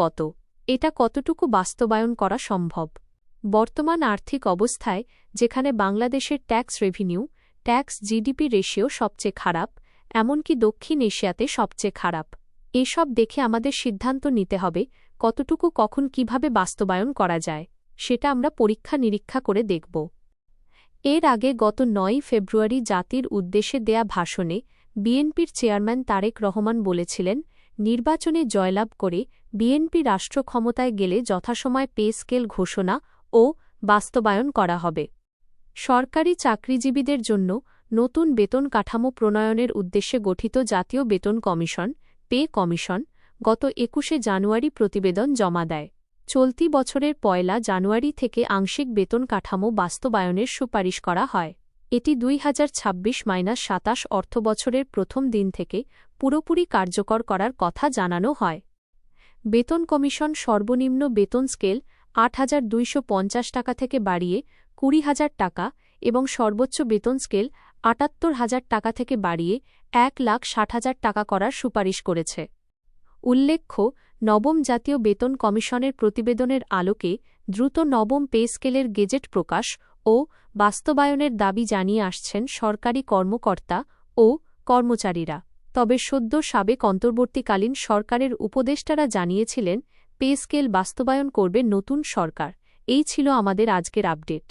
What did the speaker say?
কত, এটা কতটুকু বাস্তবায়ন করা সম্ভব? বর্তমান আর্থিক অবস্থায় যেখানে বাংলাদেশের tax revenue, tax GDP ratio সবচেয়ে খারাপ, এমনকি দক্ষিণ এশিয়াতে সবচেয়ে খারাপ, এসব দেখে আমাদের সিদ্ধান্ত নিতে হবে কতটুকু কখন কিভাবে বাস্তবায়ন করা যায়, সেটা আমরা পরীক্ষা নিরীক্ষা করে দেখব। এর আগে গত ৯ ফেব্রুয়ারি জাতির উদ্দেশ্যে দেয়া ভাষণে বিএনপির চেয়ারম্যান তারেক রহমান বলেছিলেন, নির্বাচনে জয়লাভ করে বিএনপি রাষ্ট্র ক্ষমতায় গেলে যথাসময়ে পে স্কেল ঘোষণা ও বাস্তবায়ন করা হবে। সরকারি চাকরিজীবীদের জন্য নতুন বেতন কাঠামো প্রণয়নের উদ্দেশ্যে গঠিত জাতীয় বেতন কমিশন, পে কমিশন, গত ২১শে জানুয়ারি প্রতিবেদন জমা দেয়। চলতি বছরের ১লা জানুয়ারি থেকে আংশিক বেতন কাঠামো বাস্তবায়নের সুপারিশ করা হয়। এটি ২০২৬-২৭ অর্থবছরের প্রথম দিন থেকে পুরোপুরি কার্যকর করার কথা জানানো হয়। বেতন কমিশন সর্বনিম্ন বেতন স্কেল ৮,২৫০ টাকা থেকে বাড়িয়ে ২০,০০০ টাকা এবং সর্বোচ্চ বেতন স্কেল ৭৮,০০০ টাকা থেকে বাড়িয়ে ১,৬০,০০০ টাকা করার সুপারিশ করেছে। উল্লেখ্য, নবম জাতীয় বেতন কমিশনের প্রতিবেদনের আলোকে দ্রুত নবম পে স্কেলের গেজেট প্রকাশ ও বাস্তবায়নের দাবি জানিয়ে আসছেন সরকারি কর্মকর্তা ও কর্মচারীরা। তবে সদ্য সাবেক অন্তর্বর্তীকালীন সরকারের উপদেষ্টারা জানিয়েছিলেন, পে স্কেল বাস্তবায়ন করবে নতুন সরকার। এই ছিল আমাদের আজকের আপডেট।